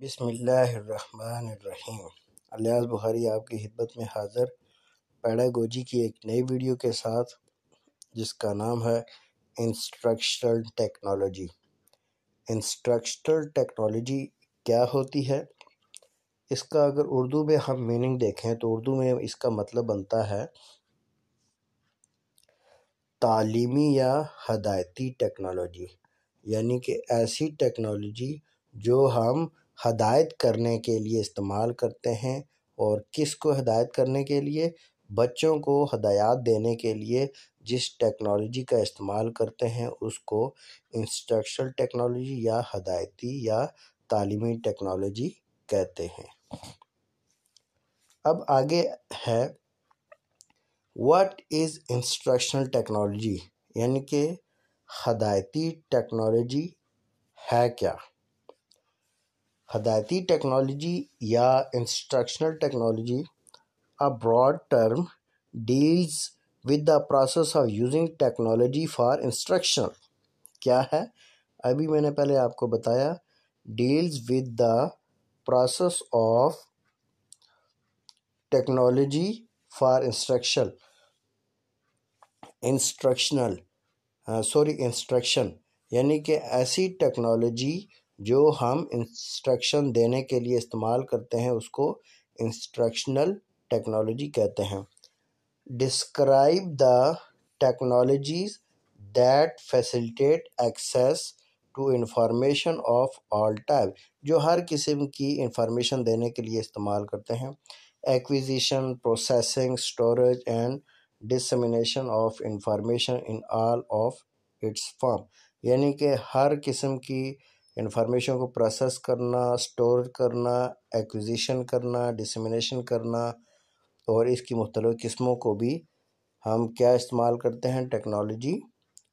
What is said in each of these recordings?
बिस्मिल्लाहिर्रहमानिर्रहीम। अलियास बुखारी आपकी खिदमत में हाज़िर पैडागोजी की एक नई वीडियो के साथ, जिसका नाम है इंस्ट्रक्शनल टेक्नोलॉजी। इंस्ट्रक्शनल टेक्नोलॉजी क्या होती है? इसका अगर उर्दू में हम मीनिंग देखें तो उर्दू में इसका मतलब बनता है तालीमी या हदायती टेक्नोलॉजी, यानी कि ऐसी टेक्नोलॉजी जो हम हदायत करने के लिए इस्तेमाल करते हैं। और किस को हदायत करने के लिए? बच्चों को हदायत देने के लिए जिस टेक्नोलॉजी का इस्तेमाल करते हैं उसको इंस्ट्रक्शनल टेक्नोलॉजी या हदायती या तालीमी टेक्नोलॉजी कहते हैं। अब आगे है व्हाट इज़ इंस्ट्रक्शनल टेक्नोलॉजी, यानी कि हदायती टेक्नोलॉजी है क्या? हदायती टेक्नोलॉजी या instructional technology, a broad term, deals with the process of using technology for instruction. क्या है? अभी मैंने पहले आपको बताया, deals with the process of technology for instruction, यानी कि ऐसी टेक्नोलॉजी जो हम इंस्ट्रक्शन देने के लिए इस्तेमाल करते हैं उसको इंस्ट्रक्शनल टेक्नोलॉजी कहते हैं। Describe the technologies that facilitate access to information of all type, जो हर किस्म की इंफॉर्मेशन देने के लिए इस्तेमाल करते हैं। Acquisition, processing, storage and dissemination of information in all of its form, यानी कि हर किस्म की इंफॉर्मेशन को प्रोसेस करना, स्टोर करना, एक्विजिशन करना, डिसमिनेशन करना, और इसकी मुख्तलिफ किस्मों को भी हम क्या इस्तेमाल करते हैं? टेक्नोलॉजी।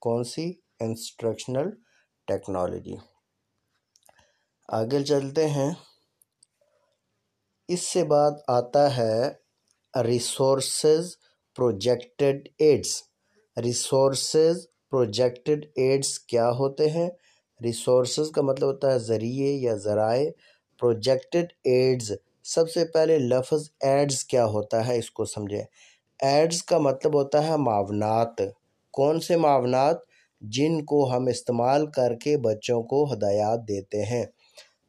कौन सी? Instructional technology. आगे चलते हैं। इससे बाद आता है resources projected aids. Resources projected aids क्या होते हैं? रिसोर्सेज का मतलब होता है ज़रिए या ज़राए। प्रोजेक्टेड एड्स, सबसे पहले लफ्ज़ एड्स क्या होता है इसको समझें। एड्स का मतलब होता है मावनात। कौन से मावनात? जिनको हम इस्तेमाल करके बच्चों को हदायत देते हैं।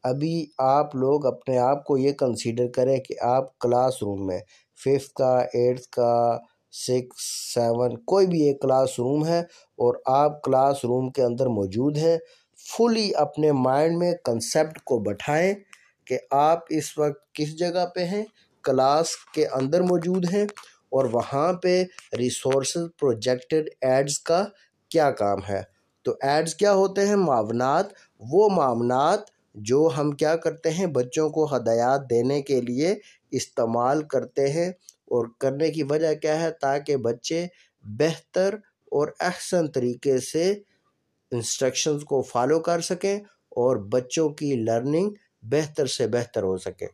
अभी आप लोग अपने आप को ये कंसीडर करें कि आप क्लासरूम में 5th का, 8th का, 6, 7, कोई भी एक क्लासरूम है और आप क्लासरूम के अंदर मौजूद हैं। फुली अपने माइंड में कंसेप्ट को बैठाएं कि आप इस वक्त किस जगह पे हैं, क्लास के अंदर मौजूद हैं और वहाँ पे रिसोर्सेज प्रोजेक्टेड एड्स का क्या काम है। तो एड्स क्या होते हैं? मावनात। वो मावनात जो हम क्या करते हैं? बच्चों को हदायत देने के लिए इस्तेमाल करते हैं। और करने की वजह क्या है? ताकि बच्चे बेहतर और अहसन तरीके से इंस्ट्रक्शंस को फॉलो कर सकें और बच्चों की लर्निंग बेहतर से बेहतर हो सके।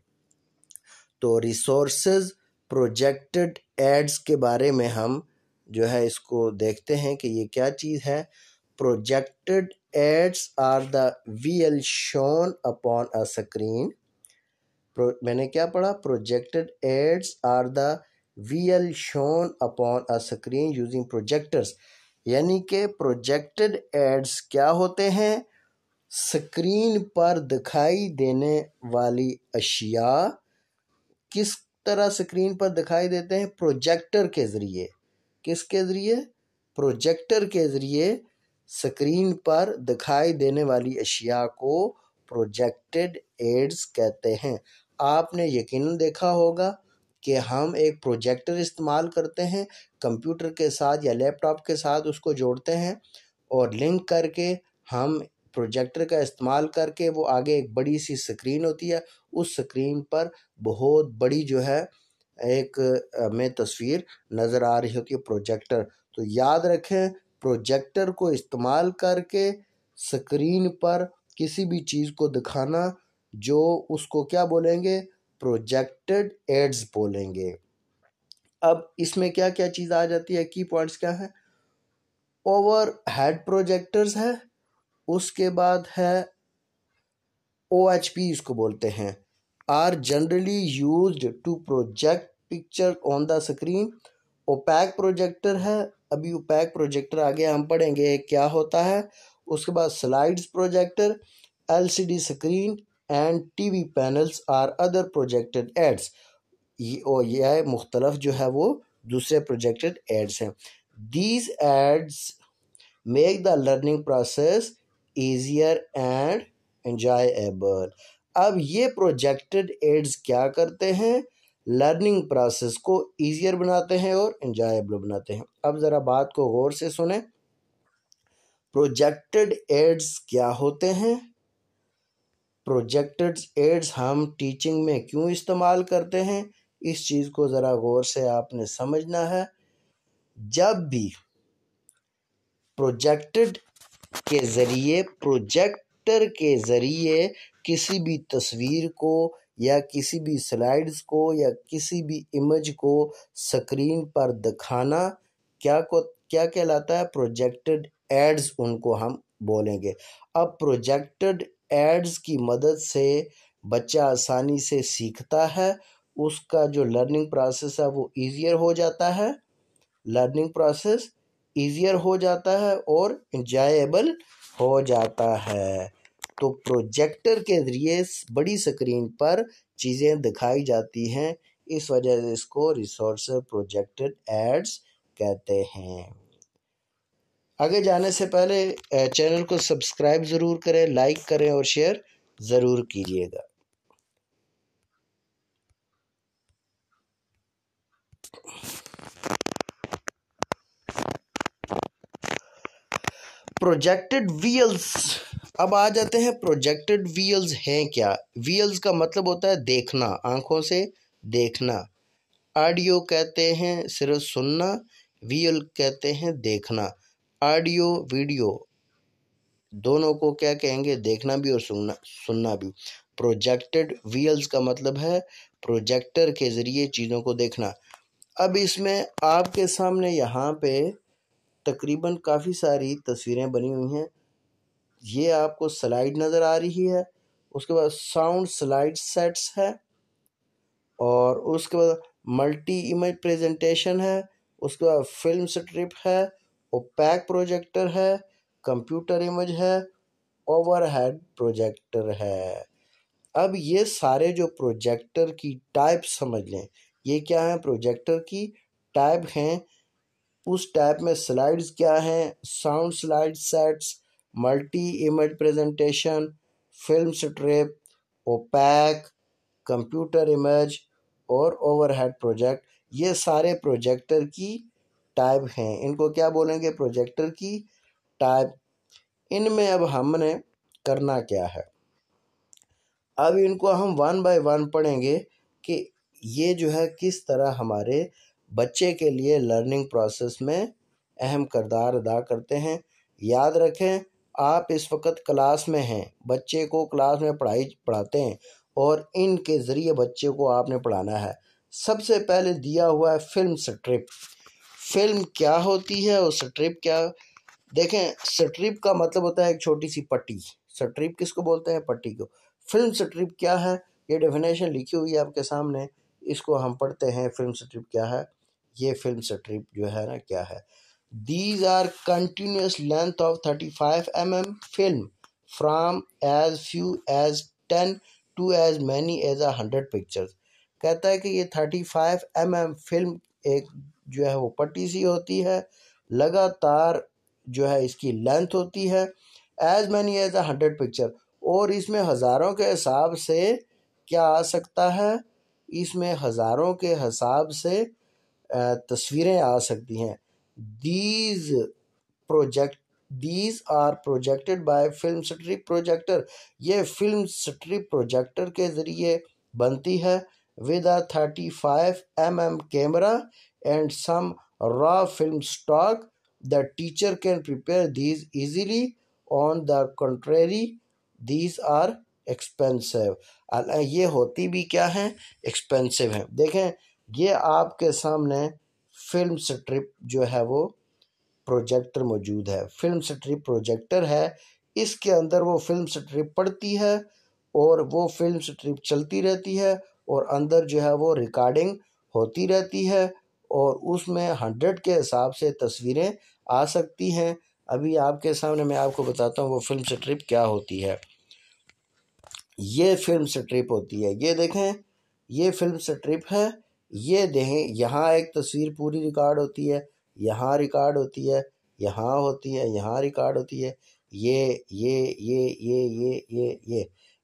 तो रिसोर्सेज प्रोजेक्टेड एड्स के बारे में हम जो है इसको देखते हैं कि ये क्या चीज़ है। Projected aids are the visual shown upon a screen. मैंने क्या पढ़ा? Projected aids are the visual shown upon a screen using projectors, यानी कि प्रोजेक्टेड एड्स क्या होते हैं? स्क्रीन पर दिखाई देने वाली अशिया। किस तरह स्क्रीन पर दिखाई देते हैं? प्रोजेक्टर के ज़रिए। किसके ज़रिए? प्रोजेक्टर के ज़रिए स्क्रीन पर दिखाई देने वाली अशिया को प्रोजेक्टेड एड्स कहते हैं। आपने यकीनन देखा होगा कि हम एक प्रोजेक्टर इस्तेमाल करते हैं, कंप्यूटर के साथ या लैपटॉप के साथ उसको जोड़ते हैं और लिंक करके हम प्रोजेक्टर का इस्तेमाल करके वो आगे एक बड़ी सी स्क्रीन होती है, उस स्क्रीन पर बहुत बड़ी जो है एक में तस्वीर नज़र आ रही होती है, प्रोजेक्टर। तो याद रखें, प्रोजेक्टर को इस्तेमाल करके स्क्रीन पर किसी भी चीज़ को दिखाना, जो उसको क्या बोलेंगे? प्रोजेक्टेड एड्स बोलेंगे। अब इसमें क्या क्या चीज़ आ जाती है? की पॉइंट्स क्या है? ओवर हेड प्रोजेक्टर्स है, उसके बाद है OHP इसको बोलते हैं, are generally used to project picture on the screen. Opaque projector है, अभी ओपैक प्रोजेक्टर आगे हम पढ़ेंगे क्या होता है। उसके बाद slides projector, LCD screen and TV panels are other projected aids. यह मुख्तलफ जो है वो दूसरे प्रोजेक्टेड एड्स हैं। These aids make the learning process easier and enjoyable. अब ये प्रोजेक्टेड एड्स क्या करते हैं, लर्निंग प्रोसेस को ईजियर बनाते हैं और एंजॉयबल बनाते हैं। अब ज़रा बात को गौर से सुने, प्रोजेक्टेड एड्स क्या होते हैं, प्रोजेक्टेड एड्स हम टीचिंग में क्यों इस्तेमाल करते हैं, इस चीज़ को ज़रा गौर से आपने समझना है। जब भी प्रोजेक्टेड के ज़रिए, प्रोजेक्टर के ज़रिए किसी भी तस्वीर को या किसी भी स्लाइड्स को या किसी भी इमेज को स्क्रीन पर दिखाना क्या कहलाता है, प्रोजेक्टेड एड्स उनको हम बोलेंगे। अब प्रोजेक्टेड एड्स की मदद से बच्चा आसानी से सीखता है, उसका जो लर्निंग प्रोसेस है वो ईजियर हो जाता है, लर्निंग प्रोसेस ईजियर हो जाता है और इंजॉयबल हो जाता है। तो प्रोजेक्टर के ज़रिए बड़ी स्क्रीन पर चीज़ें दिखाई जाती हैं, इस वजह से इसको रिसोर्स प्रोजेक्टेड एड्स कहते हैं। आगे जाने से पहले चैनल को सब्सक्राइब ज़रूर करें, लाइक करें और शेयर ज़रूर कीजिएगा। प्रोजेक्टेड व्हील्स, अब आ जाते हैं प्रोजेक्टेड व्हील्स हैं क्या। व्हील्स का मतलब होता है देखना, आंखों से देखना। ऑडियो कहते हैं सिर्फ सुनना, व्हील कहते हैं देखना। ऑडियो वीडियो दोनों को क्या कहेंगे, देखना भी और सुनना भी। प्रोजेक्टेड व्हील्स का मतलब है प्रोजेक्टर के ज़रिए चीज़ों को देखना। अब इसमें आपके सामने यहाँ पे तकरीबन काफ़ी सारी तस्वीरें बनी हुई हैं। ये आपको स्लाइड नज़र आ रही है, उसके बाद साउंड स्लाइड सेट्स है, और उसके बाद मल्टी इमेज प्रेजेंटेशन है, उसके बाद फिल्म स्ट्रिप है, ओपैक प्रोजेक्टर है, कंप्यूटर इमेज है, ओवरहेड प्रोजेक्टर है। अब ये सारे जो प्रोजेक्टर की टाइप समझ लें, ये क्या है, प्रोजेक्टर की टाइप हैं। उस टाइप में स्लाइड्स क्या हैं, sound slide sets, multi image presentation, film strip, opaque, computer image और ओवरहेड प्रोजेक्ट, ये सारे प्रोजेक्टर की टाइप हैं। इनको क्या बोलेंगे, प्रोजेक्टर की टाइप। इनमें अब हमने करना क्या है, अब इनको हम वन बाय वन पढ़ेंगे कि ये जो है किस तरह हमारे बच्चे के लिए लर्निंग प्रोसेस में अहम किरदार अदा करते हैं। याद रखें, आप इस वक्त क्लास में हैं, बच्चे को क्लास में पढ़ाते हैं और इनके ज़रिए बच्चे को आपने पढ़ाना है। सबसे पहले दिया हुआ है फिल्म स्ट्रिप। फिल्म क्या होती है और स्ट्रिप क्या, देखें, स्ट्रिप का मतलब होता है एक छोटी सी पट्टी। स्ट्रिप किसको बोलते हैं, पट्टी को। फिल्म स्ट्रिप क्या है, ये डेफिनेशन लिखी हुई है आपके सामने, इसको हम पढ़ते हैं। फिल्म स्ट्रिप क्या है, ये फिल्म स्ट्रिप जो है ना क्या है, these are continuous length of 35 mm film from as few as 10 to as many as 100 pictures. कहता है कि ये 35 mm फिल्म एक जो है वो पट्टी सी होती है, लगातार जो है इसकी लेंथ होती है, एज मैनी एज 100 पिक्चर, और इसमें हज़ारों के हिसाब से क्या आ सकता है, इसमें हज़ारों के हिसाब से तस्वीरें आ सकती हैं। These project these are projected by film strip projector, ये फिल्म स्ट्रिप प्रोजेक्टर के ज़रिए बनती है with a 35 mm camera and some raw film stock. The teacher can prepare these easily, on the contrary these are expensive. ये होती भी क्या हैं, एक्सपेंसिव हैं। देखें, ये आपके सामने फिल्म स्ट्रिप जो है वो प्रोजेक्टर मौजूद है, फिल्म स्ट्रिप प्रोजेक्टर है, इसके अंदर वो फिल्म स्ट्रिप पड़ती है और वो फिल्म स्ट्रिप चलती रहती है और अंदर जो है वो रिकॉर्डिंग होती रहती है और उसमें 100 के हिसाब से तस्वीरें आ सकती हैं। अभी आपके सामने मैं आपको बताता हूँ वो फिल्म स्ट्रिप क्या होती है। ये फिल्म स्ट्रिप होती है, ये देखें, ये फिल्म स्ट्रिप है। ये देखें, यहाँ एक तस्वीर पूरी रिकॉर्ड होती है, यहाँ रिकॉर्ड होती है, यहाँ होती है, यहाँ रिकॉर्ड होती है।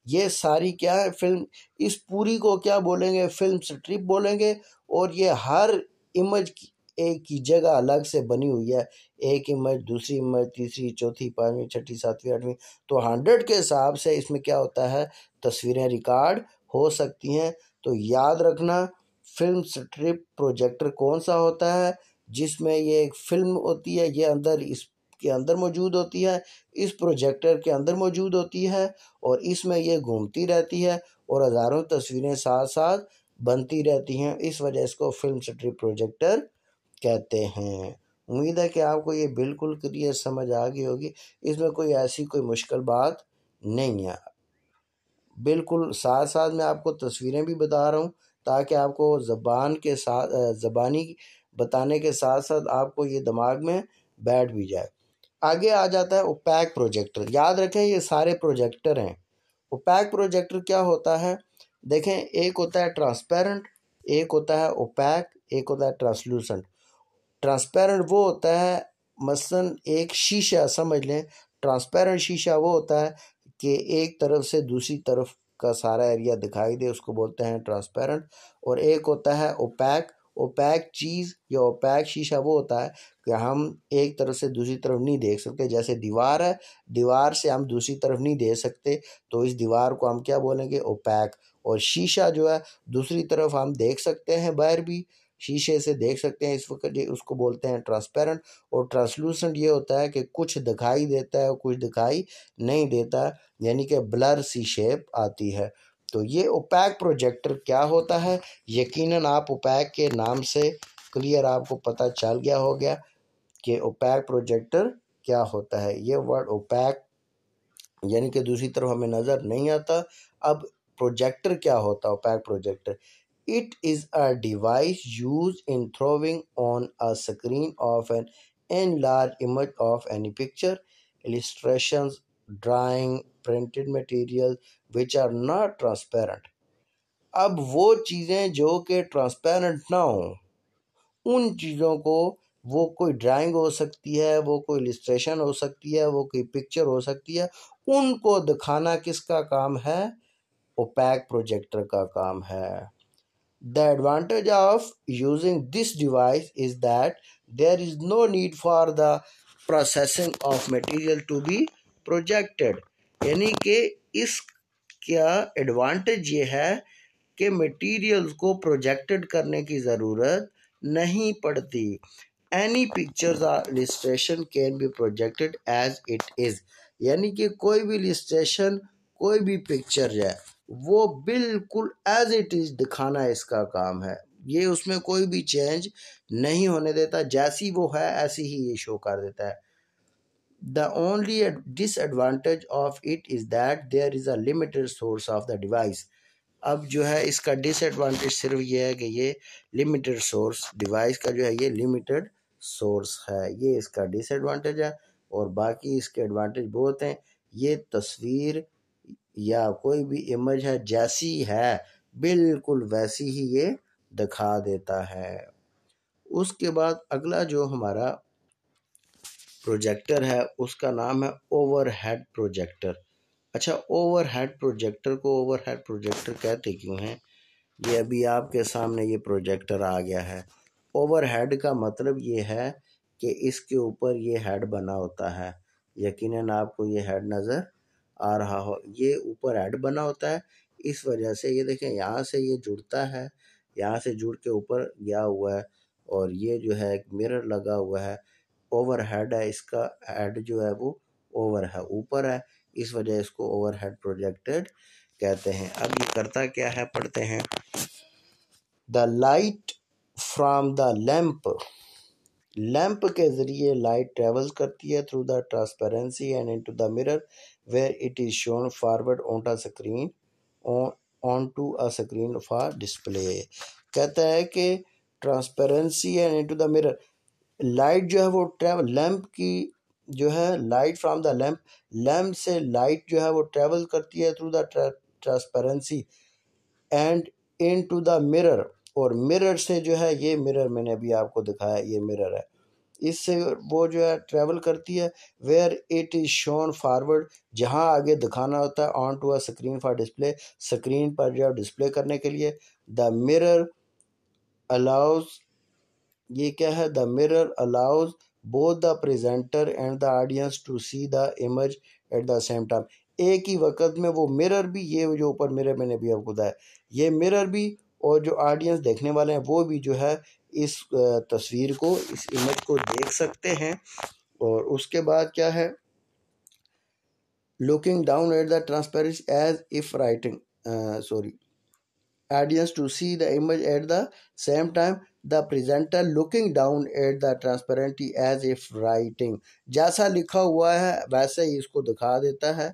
ये सारी क्या है, फिल्म। इस पूरी को क्या बोलेंगे, फिल्म स्ट्रिप बोलेंगे। और ये हर इमेज की एक ही जगह अलग से बनी हुई है। एक इमेज, दूसरी इमेज, तीसरी, चौथी, पांचवी, छठी, सातवीं, आठवीं। तो 100 के हिसाब से इसमें क्या होता है, तस्वीरें रिकॉर्ड हो सकती हैं। तो याद रखना, फिल्म स्ट्रिप प्रोजेक्टर कौन सा होता है, जिसमें ये एक फिल्म होती है, ये अंदर इसके अंदर मौजूद होती है, इस प्रोजेक्टर के अंदर मौजूद होती है और इसमें ये घूमती रहती है और हज़ारों तस्वीरें साथ साथ बनती रहती हैं। इस वजह इसको फिल्म स्ट्रिप प्रोजेक्टर कहते हैं। उम्मीद है कि आपको ये बिल्कुल क्लियर समझ आ गई होगी। इसमें कोई ऐसी कोई मुश्किल बात नहीं है। बिल्कुल साथ साथ मैं आपको तस्वीरें भी बता रहा हूँ ताकि आपको ज़बान के साथ ज़बानी बताने के साथ साथ आपको ये दिमाग में बैठ भी जाए। आगे आ जाता है ओपैक प्रोजेक्टर। याद रखें ये सारे प्रोजेक्टर हैं। ओपैक प्रोजेक्टर क्या होता है, देखें, एक होता है ट्रांसपेरेंट, एक होता है ओपैक, एक होता है ट्रांसलूसेंट। ट्रांसपेरेंट वो होता है, मसलन एक शीशा समझ लें। ट्रांसपेरेंट शीशा वो होता है कि एक तरफ से दूसरी तरफ का सारा एरिया दिखाई दे, उसको बोलते हैं ट्रांसपेरेंट। और एक होता है ओपैक। ओपैक चीज़ या ओपैक शीशा वो होता है कि हम एक तरफ से दूसरी तरफ नहीं देख सकते। जैसे दीवार है, दीवार से हम दूसरी तरफ नहीं देख सकते, तो इस दीवार को हम क्या बोलेंगे, ओपैक। और शीशा जो है, दूसरी तरफ हम देख सकते हैं, बाहर भी शीशे से देख सकते हैं, इस वक्त ये उसको बोलते हैं ट्रांसपेरेंट। और ट्रांसलूसेंट ये होता है कि कुछ दिखाई देता है और कुछ दिखाई नहीं देता, यानी कि ब्लर सी शेप आती है। तो ये ओपैक प्रोजेक्टर क्या होता है, यकीनन आप ओपैक के नाम से क्लियर आपको पता चल गया हो गया कि ओपैक प्रोजेक्टर क्या होता है। ये वर्ड ओपैक यानी कि दूसरी तरफ हमें नज़र नहीं आता। अब प्रोजेक्टर क्या होता है, opaque projector. It is a device used in throwing on a screen of an enlarged image of any picture, illustrations, drawing, printed material which are not transparent. अब वो चीज़ें जो कि ट्रांसपेरेंट ना हो, उन चीज़ों को, वो कोई ड्राइंग हो सकती है, वो कोई इलस्ट्रेशन हो सकती है, वो कोई पिक्चर हो सकती है, उनको दिखाना किसका काम है, ओपैक प्रोजेक्टर का काम है। The advantage of using this device is that there is no need for the processing of material to be projected। यानी कि इसका एडवांटेज ये है कि मटेरियल्स को प्रोजेक्टेड करने की ज़रूरत नहीं पड़ती। एनी पिक्चर्स और illustration can be projected as it is. यानी कि कोई भी इलस्ट्रेशन, कोई भी पिक्चर है, वो बिल्कुल एज इट इज़ दिखाना इसका काम है। ये उसमें कोई भी चेंज नहीं होने देता, जैसी वो है ऐसी ही ये शो कर देता है। The only disadvantage of it is that there is a limited source of the device। अब जो है इसका डिसएडवांटेज सिर्फ ये है कि ये लिमिटेड सोर्स, डिवाइस का जो है ये लिमिटेड सोर्स है, ये इसका डिसएडवांटेज है। और बाकी इसके एडवांटेज बहुत हैं। ये तस्वीर या कोई भी इमेज है, जैसी है बिल्कुल वैसी ही ये दिखा देता है। उसके बाद अगला जो हमारा प्रोजेक्टर है उसका नाम है ओवरहेड प्रोजेक्टर। अच्छा, ओवरहेड प्रोजेक्टर को ओवरहेड प्रोजेक्टर कहते क्यों हैं, ये अभी आपके सामने ये प्रोजेक्टर आ गया है। ओवरहेड का मतलब ये है कि इसके ऊपर ये हेड बना होता है। यकीनन आपको ये हेड नज़र आ रहा हो, ये ऊपर हेड बना होता है। इस वजह से ये देखें, यहाँ से ये जुड़ता है, यहाँ से जुड़ के ऊपर गया हुआ है और ये जो है एक मिरर लगा हुआ है। ओवर हेड है, इसका हेड जो है वो ओवर है, ऊपर है, इस वजह इसको ओवर हेड प्रोजेक्टेड कहते हैं। अब ये करता क्या है, पढ़ते हैं। The light from the lamp, lamp के ज़रिए लाइट ट्रेवल्स करती है through the transparency and into the mirror where it is shown forward on the screen. On to a screen for display. कहता है कि transparency and into the mirror, light जो है वो ट्रैवल लैंप की जो है light from the lamp, lamp से लाइट जो है वो ट्रैवल करती है through the transparency and into the mirror, और मिरर से जो है, ये मिरर मैंने अभी आपको दिखाया, ये मिरर है, इससे वो जो है ट्रैवल करती है where it is shown forward, जहाँ आगे दिखाना होता है, on to a screen for display, screen पर जो है डिस्प्ले करने के लिए। द मिरर अलाउज, ये क्या है, the mirror allows both the presenter and the audience to see the image at the same time, एक ही वक्त में वो मिरर भी, ये जो ऊपर मिरर मैंने भी आपको बताया, ये मिरर भी और जो ऑडियंस देखने वाले हैं वो भी जो है इस तस्वीर को, इस इमेज को देख सकते हैं। और उसके बाद क्या है, looking down at the transparency as if writing, sorry, audience to see the image at the same time, the presenter looking down at the transparency as if writing, जैसा लिखा हुआ है वैसे ही इसको दिखा देता है।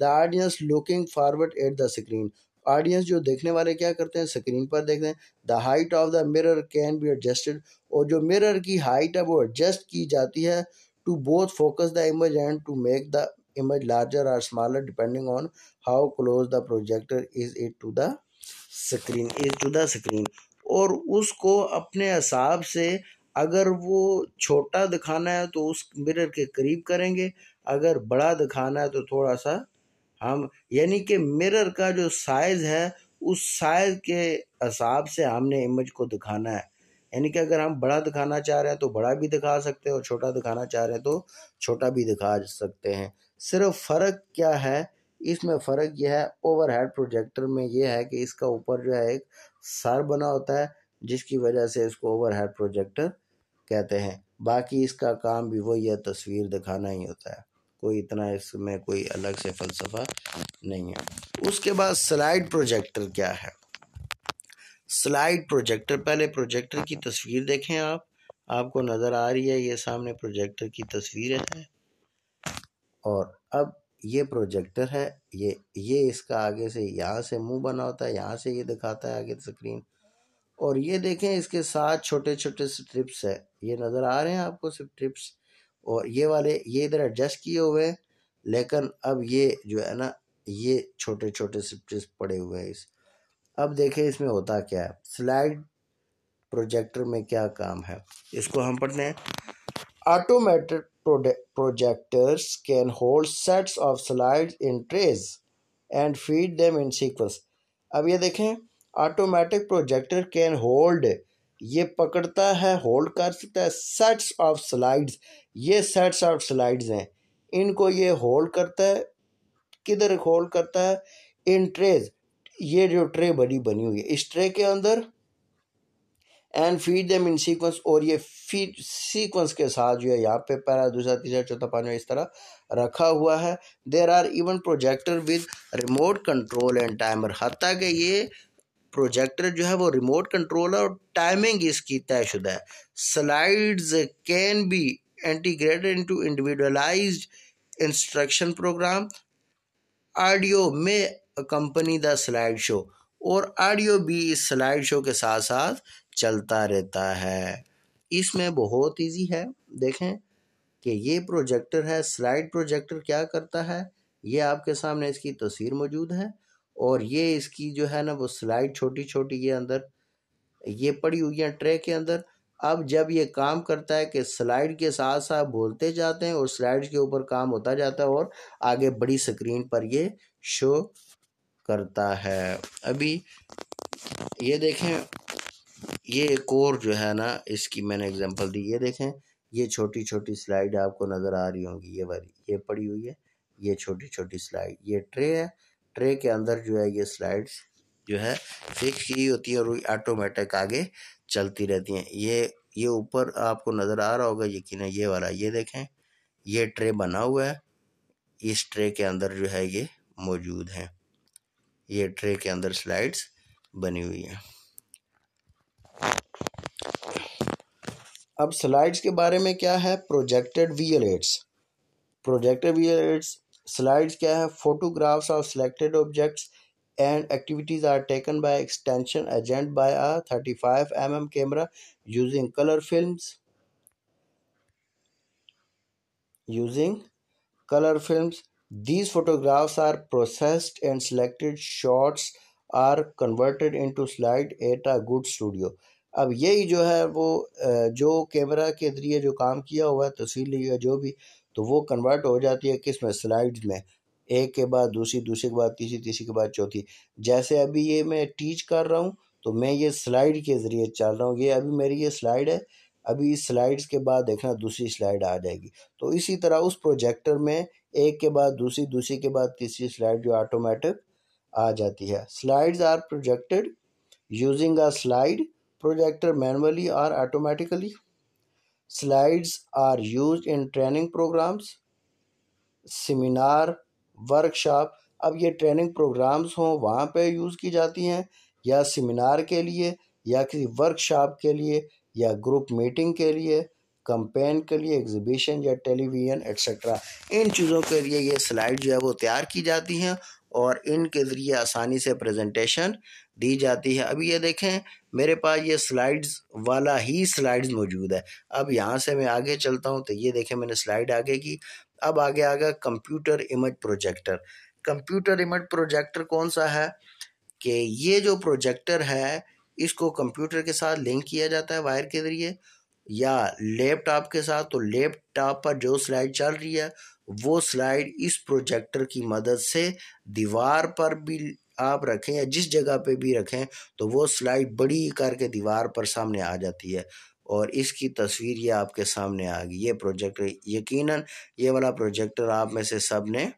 the audience looking forward at the screen, audience जो देखने वाले क्या करते हैं, स्क्रीन पर देखते हैं। The height of the mirror can be adjusted, और जो मिरर की हाइट है वो एडजस्ट की जाती है to both focus the image and to make the image larger or smaller depending on how close the projector is it to the screen, और उसको अपने हिसाब से अगर वो छोटा दिखाना है तो उस मिरर के करीब करेंगे, अगर बड़ा दिखाना है तो थोड़ा सा हम, यानी कि मिरर का जो साइज़ है उस साइज़ के हिसाब से हमने इमेज को दिखाना है। यानी कि अगर हम बड़ा दिखाना चाह रहे हैं तो बड़ा भी दिखा सकते हैं और छोटा दिखाना चाह रहे हैं तो छोटा भी दिखा सकते हैं। सिर्फ फ़र्क क्या है, इसमें फ़र्क यह है, ओवरहेड प्रोजेक्टर में यह है कि इसका ऊपर जो है एक सर बना होता है जिसकी वजह से इसको ओवरहेड प्रोजेक्टर कहते हैं। बाकी इसका काम भी वही है, तस्वीर दिखाना ही होता है, कोई इतना इसमें कोई अलग से फ़लसफ़ा नहीं है। उसके बाद स्लाइड प्रोजेक्टर क्या है। स्लाइड प्रोजेक्टर, पहले प्रोजेक्टर की तस्वीर देखें आप, आपको नज़र आ रही है, ये सामने प्रोजेक्टर की तस्वीर है। और अब ये प्रोजेक्टर है, ये इसका आगे से यहाँ से मुंह बना होता है, यहाँ से ये दिखाता है आगे स्क्रीन। और ये देखें इसके साथ छोटे छोटे स्ट्रिप्स है, ये नज़र आ रहे हैं आपको स्ट्रिप्स, और ये वाले ये इधर एडजस्ट किए हुए हैं, लेकिन अब ये जो है ना, ये छोटे छोटे स्ट्रिप्स पड़े हुए हैं इस। अब देखें इसमें होता क्या है, स्लाइड प्रोजेक्टर में क्या काम है, इसको हम पढ़ते हैं। Automated projectors can hold sets of slides in trays and feed them in sequence। अब ये देखें, ऑटोमेटिक प्रोजेक्टर कैन होल्ड, ये पकड़ता है, होल्ड कर सकता है, सेट्स ऑफ स्लाइड्स, ये सेट्स ऑफ स्लाइड्स हैं, इनको ये होल्ड करता है, किधर होल्ड करता है, इन ट्रेज, ये जो ट्रे बड़ी बनी हुई है इस ट्रे के अंदर, and feed them in sequence, और ये फीड सीक्वेंस के साथ जो है यहाँ पे पहला दूसरा तीसरा चौथा पांचवा इस तरह रखा हुआ है। There are even projector with remote control and timer, हत्ता कि ये प्रोजेक्टर जो है वो रिमोट कंट्रोल है और टाइमिंग इसकी तयशुदा है। Slides can be integrated into individualised instruction program, audio में कंपनी द स्लाइड शो, और ऑडियो भी इस स्लाइड शो के साथ साथ चलता रहता है। इसमें बहुत इजी है, देखें कि ये प्रोजेक्टर है, स्लाइड प्रोजेक्टर क्या करता है, ये आपके सामने इसकी तस्वीर मौजूद है, और ये इसकी जो है ना वो स्लाइड छोटी छोटी ये अंदर ये पड़ी हुई है ट्रे के अंदर। अब जब ये काम करता है कि स्लाइड के साथ साथ बोलते जाते हैं और स्लाइड के ऊपर काम होता जाता है और आगे बड़ी स्क्रीन पर ये शो करता है। अभी ये देखें, ये एक और जो है ना इसकी मैंने एग्जांपल दी, ये देखें, ये छोटी छोटी स्लाइड आपको नज़र आ रही होंगी, ये वाली ये पड़ी हुई है, ये छोटी छोटी स्लाइड, ये ट्रे है, ट्रे के अंदर जो है ये स्लाइड्स जो है फिक्स की होती है और ऑटोमेटिक आगे चलती रहती हैं। ये ऊपर आपको नज़र आ रहा होगा यकीन, ये वाला ये देखें, ये ट्रे बना हुआ है, इस ट्रे के अंदर जो है ये मौजूद है, ये ट्रे के अंदर स्लाइड्स बनी हुई हैं। अब स्लाइड्स के बारे में क्या है, projected visual aids. Projected visual aids slides क्या है, photographs of selected objects and activities are taken by extension agent by a 35 mm camera using color films. These photographs are processed and selected shots are converted into slide at a good studio. अब यही जो है वो जो camera के जरिए जो काम किया हुआ है, तस्वीर ली है जो भी, तो वो कन्वर्ट हो जाती है किस में, स्लाइड्स में, एक के बाद दूसरी, दूसरे के बाद तीसरी, तीसरी के बाद चौथी। जैसे अभी ये मैं टीच कर रहा हूँ तो मैं ये स्लाइड के ज़रिए चल रहा हूँ, ये अभी मेरी ये स्लाइड है, अभी इस स्लाइड्स के बाद देखना दूसरी स्लाइड आ जाएगी। तो इसी तरह उस प्रोजेक्टर में एक के बाद दूसरी, दूसरी के बाद तीसरी स्लाइड जो ऑटोमेटिक आ जाती है। Slides are projected using a slide projector manually और automatically. Slides are used in training programs, seminar, workshop. अब ये ट्रेनिंग प्रोग्राम्स हों वहाँ पे यूज़ की जाती हैं, या सेमिनार के लिए, या किसी वर्कशॉप के लिए, या ग्रुप मीटिंग के लिए, कैंपेन के लिए, एग्जीबिशन या टेलीविज़न एक्सेट्रा। इन चीज़ों के लिए ये स्लाइड जो है वो तैयार की जाती हैं और इनके ज़रिए आसानी से प्रेजेंटेशन दी जाती है। अभी ये देखें मेरे पास ये स्लाइड्स वाला ही स्लाइड्स मौजूद है। अब यहाँ से मैं आगे चलता हूँ तो ये देखें मैंने स्लाइड आगे की। अब आगे आ गया computer image projector. Computer image projector कौन सा है कि ये जो प्रोजेक्टर है इसको कंप्यूटर के साथ लिंक किया जाता है वायर के ज़रिए, या लैपटॉप के साथ। तो लैपटॉप पर जो स्लाइड चल रही है वो स्लाइड इस प्रोजेक्टर की मदद से दीवार पर भी आप रखें या जिस जगह पे भी रखें तो वो स्लाइड बड़ी करके दीवार पर सामने आ जाती है और इसकी तस्वीर ये आपके सामने आ गई। ये प्रोजेक्टर, यकीनन ये वाला प्रोजेक्टर आप में से सब ने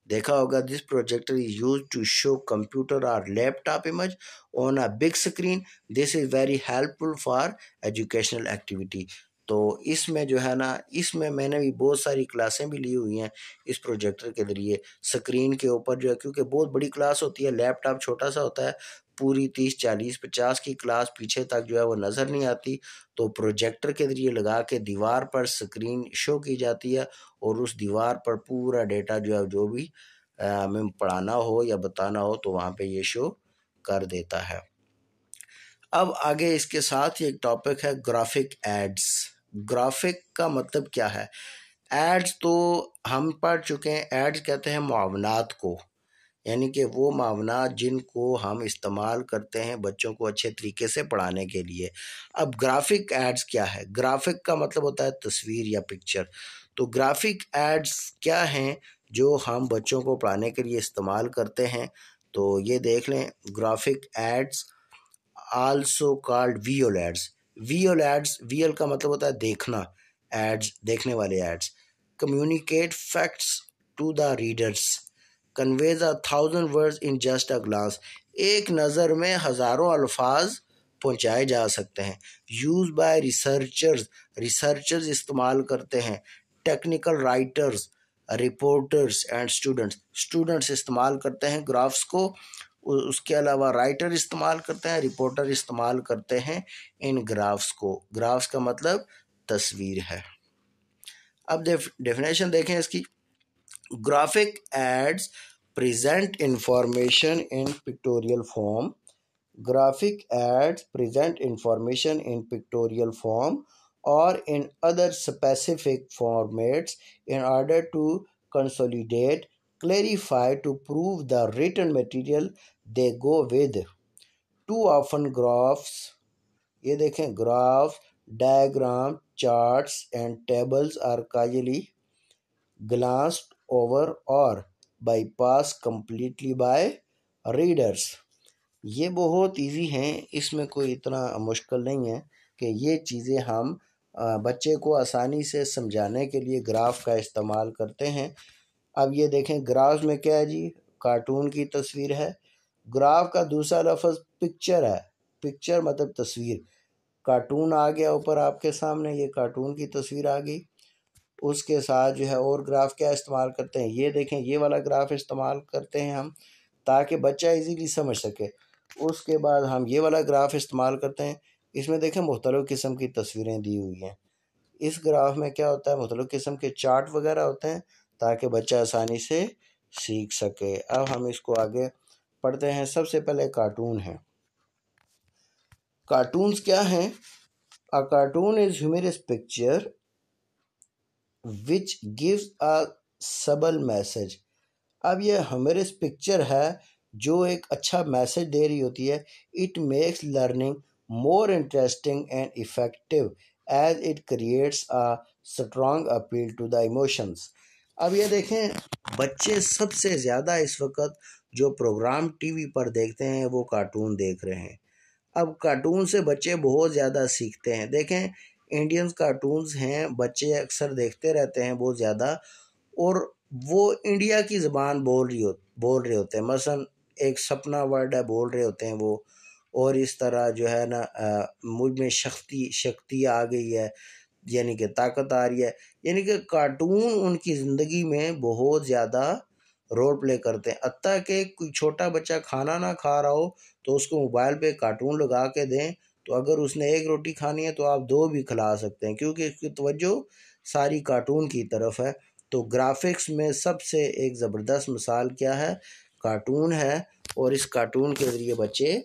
देखा होगा। This projector is use to show computer और laptop image on a big screen. This is very helpful for educational activity. तो इसमें जो है ना, इसमें मैंने भी बहुत सारी क्लासें भी ली हुई हैं इस प्रोजेक्टर के ज़रिए। स्क्रीन के ऊपर जो है, क्योंकि बहुत बड़ी क्लास होती है, लैपटॉप छोटा सा होता है, पूरी 30, 40, 50 की क्लास पीछे तक जो है वो नज़र नहीं आती, तो प्रोजेक्टर के ज़रिए लगा के दीवार पर स्क्रीन शो की जाती है और उस दीवार पर पूरा डेटा जो है जो भी हमें पढ़ाना हो या बताना हो तो वहाँ पे ये शो कर देता है। अब आगे इसके साथ ही एक टॉपिक है ग्राफिक एड्स। ग्राफिक का मतलब क्या है? एड्स तो हम पढ़ चुके हैं, एड्स कहते हैं मुआवनात को, यानी कि वो मावनात जिनको हम इस्तेमाल करते हैं बच्चों को अच्छे तरीके से पढ़ाने के लिए। अब ग्राफिक एड्स क्या है? ग्राफिक का मतलब होता है तस्वीर या पिक्चर। तो ग्राफिक एड्स क्या हैं जो हम बच्चों को पढ़ाने के लिए इस्तेमाल करते हैं? तो ये देख लें, graphic aids also called visual aids. Visual aids, visual का मतलब होता है देखना, एड्स देखने वाले aids. Communicate facts to the readers, conveys 1,000 words in just a glance. एक नज़र में हज़ारों अल्फाज पहुंचाए जा सकते हैं। यूज बाय रिसर्चर्स, रिसर्चर्स इस्तेमाल करते हैं। Technical writers, reporters and students, students इस्तेमाल करते हैं ग्राफ्स को। उसके अलावा राइटर इस्तेमाल करते हैं, रिपोर्टर इस्तेमाल करते हैं इन ग्राफ्स को। ग्राफ्स का मतलब तस्वीर है। अब डेफिनेशन देखें इसकी। Graphic aids present information in pictorial form. Graphic ads present information in pictorial form or in other specific formats in order to consolidate, clarify, to prove the written material they go with. Too often graphs, ये देखें, graph, diagram, charts and tables are casually glanced over or bypass completely by readers. ये बहुत easy हैं, इसमें कोई इतना मुश्किल नहीं है कि ये चीज़ें हम बच्चे को आसानी से समझाने के लिए ग्राफ का इस्तेमाल करते हैं। अब ये देखें ग्राफ में क्या है जी, कार्टून की तस्वीर है। ग्राफ का दूसरा लफ्ज़ पिक्चर है, पिक्चर मतलब तस्वीर। कार्टून आ गया ऊपर आपके सामने, ये कार्टून की तस्वीर आ गई। उसके साथ जो है और ग्राफ क्या इस्तेमाल करते हैं, ये देखें, ये वाला ग्राफ इस्तेमाल करते हैं हम ताकि बच्चा इजीली समझ सके। उसके बाद हम ये वाला ग्राफ इस्तेमाल करते हैं, इसमें देखें मुख्तलिफ़ किस्म की तस्वीरें दी हुई हैं। इस ग्राफ में क्या होता है, मुख्तलिफ़ किस्म के चार्ट वगैरह होते हैं ताकि बच्चा आसानी से सीख सके। अब हम इसको आगे पढ़ते हैं। सबसे पहले कार्टून है। कार्टून्स क्या हैं? A cartoon is humorous picture which gives a subtle message. अब ये ह्यूमरस पिक्चर है जो एक अच्छा मैसेज दे रही होती है। It makes learning more interesting and effective as it creates a strong appeal to the emotions. अब ये देखें, बच्चे सबसे ज़्यादा इस वक्त जो प्रोग्राम टीवी पर देखते हैं वो कार्टून देख रहे हैं। अब कार्टून से बच्चे बहुत ज़्यादा सीखते हैं। देखें, इंडियंस कार्टून्स हैं, बच्चे अक्सर देखते रहते हैं बहुत ज़्यादा, और वो इंडिया की ज़बान बोल रहे होते हैं। मसलन एक सपना वर्ड है, बोल रहे होते हैं वो। और इस तरह जो है ना, मुझ में शक्ति आ गई है, यानी कि ताकत आ रही है। यानी कि कार्टून उनकी ज़िंदगी में बहुत ज़्यादा रोल प्ले करते हैं। हत्ता कि कोई छोटा बच्चा खाना ना खा रहा हो तो उसको मोबाइल पे कार्टून लगा के दें, तो अगर उसने एक रोटी खानी है तो आप दो भी खिला सकते हैं, क्योंकि उसकी तवज्जो सारी कार्टून की तरफ है। तो ग्राफिक्स में सबसे एक ज़बरदस्त मिसाल क्या है? कार्टून है, और इस कार्टून के ज़रिए बच्चे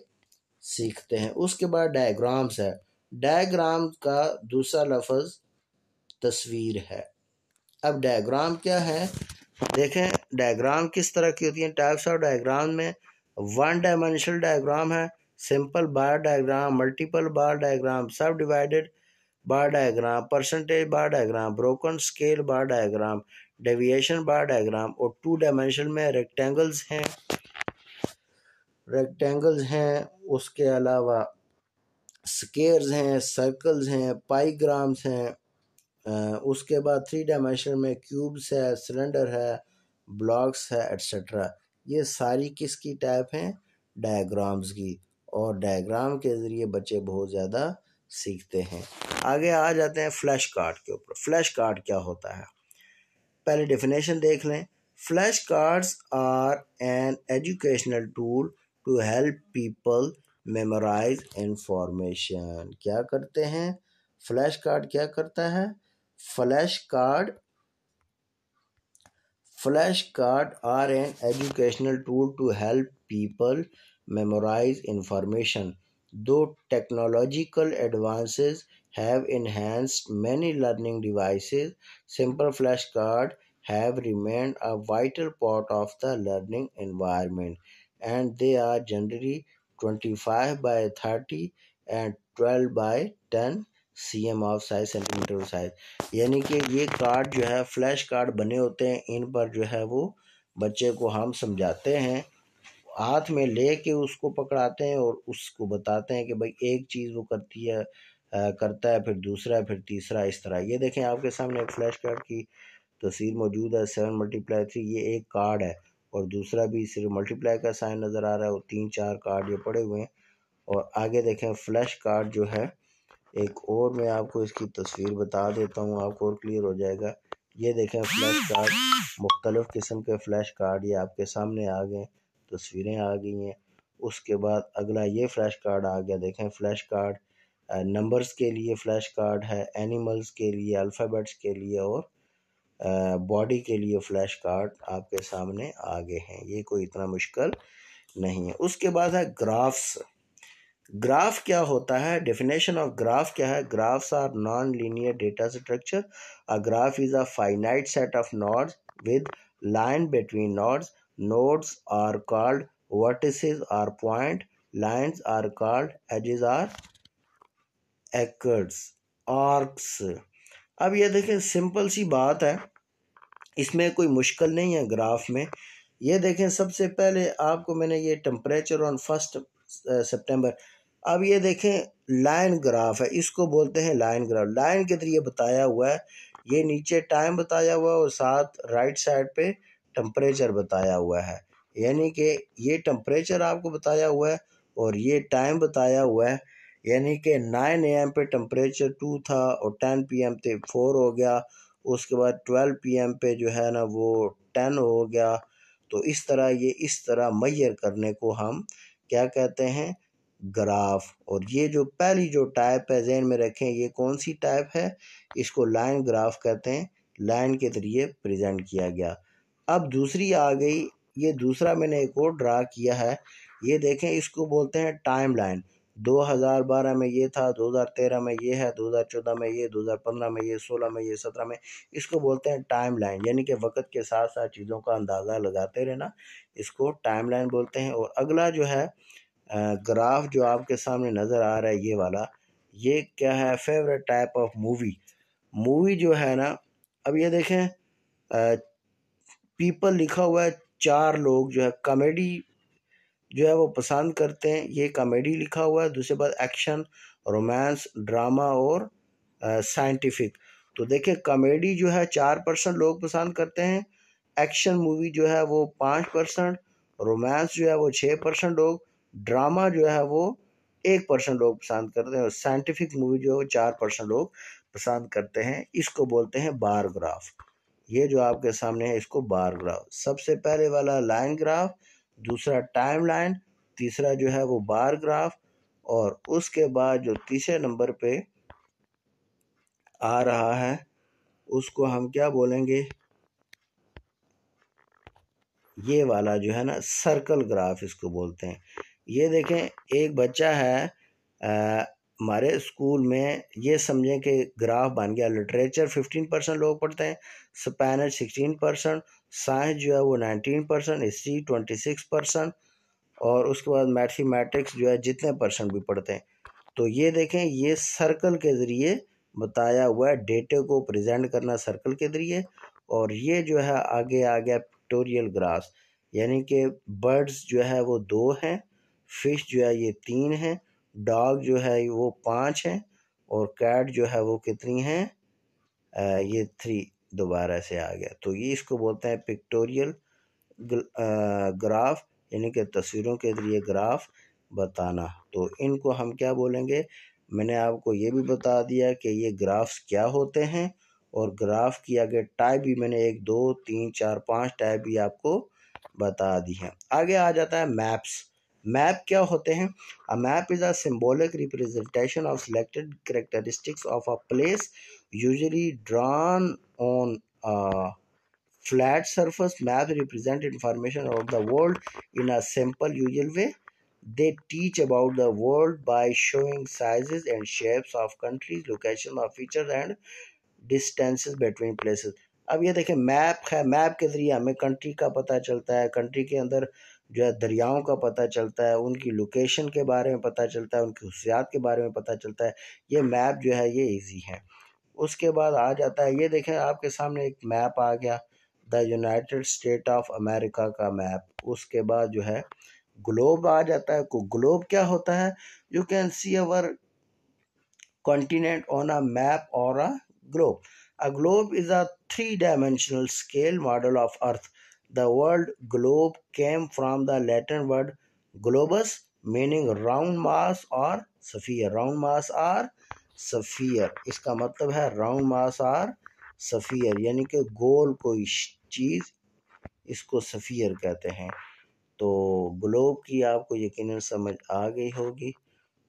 सीखते हैं। उसके बाद डायग्राम्स है। डायग्राम का दूसरा लफ्ज़ तस्वीर है। अब डायग्राम क्या है? देखें, डायग्राम किस तरह की होती है। टाइप्स ऑफ डायग्राम में वन डायमेंशनल डायग्राम है, सिंपल बार डायग्राम, मल्टीपल बार डायग्राम, सब डिवाइडेड बार डायग्राम, परसेंटेज बार डायग्राम, ब्रोकन स्केल बार डायग्राम, डेविएशन बार डायग्राम, और टू डायमेंशनल में रेक्टेंगल्स हैं, उसके अलावा स्केयर्स हैं, सर्कल्स हैं, पाईग्राम्स हैं। उसके बाद थ्री डायमेंशन में क्यूब्स है, सिलेंडर है, ब्लॉक्स है, एट्सट्रा। ये सारी किसकी टाइप हैं? डायग्राम्स की। और डायग्राम के ज़रिए बच्चे बहुत ज़्यादा सीखते हैं। आगे आ जाते हैं फ्लैश कार्ड के ऊपर। फ्लैश कार्ड क्या होता है? पहले डेफिनेशन देख लें। Flash cards are an educational tool to help people memorise information. क्या करते हैं? फ्लैश कार्ड क्या करता है? Flash card are an educational tool to help people memorize information. Though technological advances have enhanced many learning devices, simple flashcards have remained a vital part of the learning environment, and they are generally 25 by 30 and 12 by 10 cm of size, centimetre size. यानी कि ये card जो है flash card बने होते हैं। इन पर जो है वो बच्चे को हम समझाते हैं, हाथ में ले के उसको पकड़ाते हैं और उसको बताते हैं कि भाई एक चीज़ वो करती है, करता है, फिर दूसरा, फिर तीसरा, इस तरह। ये देखें, आपके सामने एक फ्लैश कार्ड की तस्वीर मौजूद है। 7 × 3 ये एक कार्ड है, और दूसरा भी सिर्फ मल्टीप्लाई का साइन नज़र आ रहा है, और 3-4 कार्ड ये पड़े हुए हैं। और आगे देखें, फ्लैश कार्ड जो है, एक और मैं आपको इसकी तस्वीर बता देता हूँ, आपको और क्लियर हो जाएगा। ये देखें फ्लैश कार्ड, मुख्तलिफ़ किस्म के फ़्लैश कार्ड ये आपके सामने आ गए, तस्वीरें आ गई हैं। उसके बाद अगला ये फ़्लैश कार्ड आ गया। देखें, फ़्लैश कार्ड नंबर्स के लिए फ़्लैश कार्ड है, एनिमल्स के लिए, अल्फ़ाबेट्स के लिए, और बॉडी के लिए फ़्लैश कार्ड आपके सामने आ गए हैं। ये कोई इतना मुश्किल नहीं है। उसके बाद है ग्राफ्स। ग्राफ क्या होता है? डेफिनेशन ऑफ ग्राफ क्या है? Graphs are non linear data structure. A graph is a finite set of nodes with line between nodes. Nodes are called vertices or point, lines are called edges or arcs, arcs. अब ये देखें, simple सी बात है, इसमें कोई मुश्किल नहीं है ग्राफ में। ये देखें, सबसे पहले आपको मैंने ये टेम्परेचर ऑन 1 सितंबर, अब ये देखें लाइन ग्राफ है, इसको बोलते हैं लाइन ग्राफ। लाइन के जरिए बताया हुआ है, ये नीचे टाइम बताया हुआ है और साथ राइट साइड पे टेम्परेचर बताया हुआ है। यानी कि ये टेम्परेचर आपको बताया हुआ है और ये टाइम बताया हुआ है। यानी कि 9 AM पे टेम्परेचर 2 था और 10 PM पे 4 हो गया। उसके बाद 12 PM पे जो है ना वो 10 हो गया। तो इस तरह मैयर करने को हम क्या कहते हैं? ग्राफ। और ये जो पहली जो टाइप है, ज़हन में रखें, ये कौन सी टाइप है? इसको लाइन ग्राफ कहते हैं। लाइन के जरिए प्रेजेंट किया गया। अब दूसरी आ गई ये दूसरा मैंने एक और ड्रा किया है, ये देखें, इसको बोलते हैं टाइम लाइन। 2012 में ये था, 2013 में ये है, 2014 में ये, 2015 में ये, 16 में ये, 17 में, इसको बोलते हैं टाइम लाइन, यानी कि वक्त के साथ साथ चीज़ों का अंदाज़ा लगाते रहना, इसको टाइम लाइन बोलते हैं। और अगला जो है ग्राफ जो आपके सामने नज़र आ रहा है ये वाला, ये क्या है, favourite type of movie. Movie जो है ना, अब ये देखें, पीपल लिखा हुआ है, 4 लोग जो है कॉमेडी जो है वो पसंद करते हैं, ये कॉमेडी लिखा हुआ है। दूसरे बात एक्शन, रोमांस, ड्रामा और साइंटिफिक। तो देखिए कॉमेडी जो है 4% लोग पसंद करते हैं, एक्शन मूवी जो है वो 5%, रोमांस जो है वो 6% लोग, ड्रामा जो है वो 1% लोग पसंद करते हैं, और साइंटिफिक मूवी जो है वो 4% लोग पसंद करते हैं। इसको बोलते हैं बार ग्राफ। ये जो आपके सामने है इसको बार ग्राफ। सबसे पहले वाला लाइन ग्राफ, दूसरा टाइम लाइन, तीसरा जो है वो बार ग्राफ, और उसके बाद जो तीसरे नंबर पे आ रहा है उसको हम क्या बोलेंगे, ये वाला जो है ना सर्कल ग्राफ इसको बोलते हैं। ये देखें, एक बच्चा है हमारे स्कूल में, ये समझें कि ग्राफ बन गया। लिटरेचर 15% लोग पढ़ते हैं, स्पेनिश 16%, साइंस जो है वो 19%, हिस्ट्री 26%, और उसके बाद मैथमेटिक्स जो है जितने परसेंट भी पढ़ते हैं। तो ये देखें, ये सर्कल के ज़रिए बताया हुआ है, डेटे को प्रेजेंट करना सर्कल के ज़रिए। और ये जो है आगे आ गया पिक्टोरियल ग्राफ, यानी कि बर्ड्स जो है वो 2 हैं, फिश जो है ये 3 हैं, डॉग जो है वो 5 हैं, और कैट जो है वो कितनी हैं, ये 3 दोबारा से आ गया। तो ये इसको बोलते हैं पिक्टोरियल ग्राफ, यानी कि तस्वीरों के ज़रिए ग्राफ बताना। तो इनको हम क्या बोलेंगे, मैंने आपको ये भी बता दिया कि ये ग्राफ्स क्या होते हैं, और ग्राफ की आगे टाइप भी मैंने 1 2 3 4 5 टाइप भी आपको बता दी है। आगे आ जाता है मैप्स। मैप क्या होते हैं? A map is a symbolic representation of selected characteristics of a place, usually drawn on flat surface. Maps represent information about the world in a simple, usual way. They teach about the world by showing sizes and shapes of countries, location of features and distances between places. अब ये देखें, map है, map के ज़रिए हमें country का पता चलता है, कंट्री के अंदर जो है दरियाओं का पता चलता है, उनकी लोकेशन के बारे में पता चलता है, उनकी खसूसियात के बारे में पता चलता है। ये मैप जो है ये इजी है। उसके बाद आ जाता है, ये देखें आपके सामने एक मैप आ गया, the United state of America का मैप। उसके बाद जो है ग्लोब आ जाता है। को ग्लोब क्या होता है? You can see our continent on a map or a globe. A globe is a three-dimensional scale model of Earth. The word globe came from the Latin word globus, meaning round mass or sphere. Round mass or sphere. इसका मतलब है round mass or sphere, यानी कि गोल कोई चीज़, इसको sphere कहते हैं। तो ग्लोब की आपको यकीनन समझ आ गई होगी।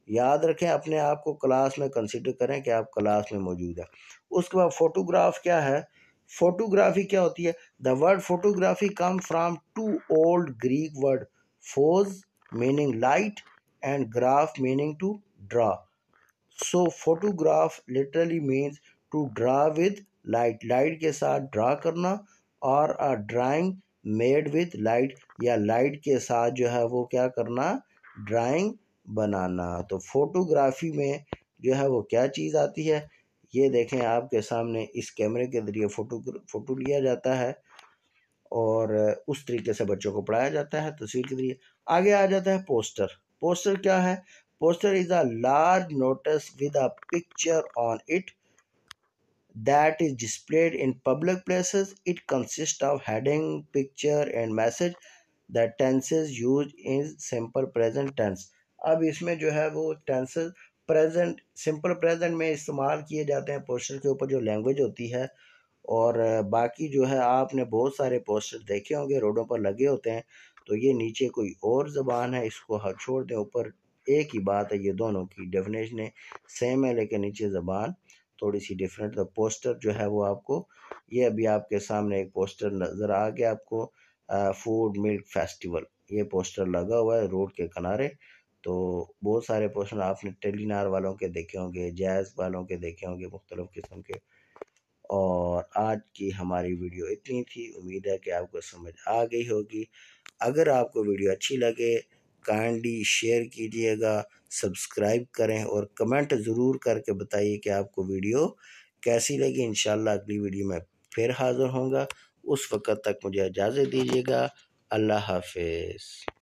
याद रखें, अपने आप को क्लास में कंसिडर करें कि आप क्लास में मौजूद हैं। उसके बाद फोटोग्राफ क्या है? फोटोग्राफी क्या होती है? The word photography come from 2 old Greek word, phos meaning light and graph meaning to draw. So photograph literally means to draw with light, light के साथ ड्रा करना, और a drawing made with light, या light के साथ जो है वो क्या करना, ड्राइंग बनाना। तो फोटोग्राफी में जो है वो क्या चीज़ आती है, ये देखें आपके सामने, इस कैमरे के ज़रिए फ़ोटो लिया जाता है, और उस तरीके से बच्चों को पढ़ाया जाता है तस्वीर के ज़रिए। आगे आ जाता है पोस्टर। पोस्टर क्या है? Poster is a large notice with a picture on it that is displayed in public places. It consists of heading, picture and message. The tenses used in simple present tense. अब इसमें जो है वो tenses present, simple present में इस्तेमाल किए जाते हैं पोस्टर के ऊपर जो लैंग्वेज होती है। और बाकी जो है आपने बहुत सारे पोस्टर देखे होंगे, रोडों पर लगे होते हैं। तो ये नीचे कोई और ज़बान है, इसको हर छोड़ दें, ऊपर एक ही बात है, ये दोनों की डेफिनेशन सेम है, लेकिन नीचे ज़बान थोड़ी सी डिफरेंट। तो पोस्टर जो है वो आपको, ये अभी आपके सामने एक पोस्टर नज़र आ गया आपको, फूड मिल्क फेस्टिवल, ये पोस्टर लगा हुआ है रोड के किनारे। तो बहुत सारे पोस्टर आपने टेलीनार वालों के देखे होंगे, जैज़ वालों के देखे होंगे, मुख्तलिफ़ किस्म के। और आज की हमारी वीडियो इतनी थी, उम्मीद है कि आपको समझ आ गई होगी। अगर आपको वीडियो अच्छी लगे काइंडली शेयर कीजिएगा, सब्सक्राइब करें और कमेंट ज़रूर करके बताइए कि आपको वीडियो कैसी लगी। इंशाल्लाह अगली वीडियो में फिर हाज़िर होऊंगा। उस वक़्त तक मुझे इजाज़त दीजिएगा। अल्लाह हाफ़िज़।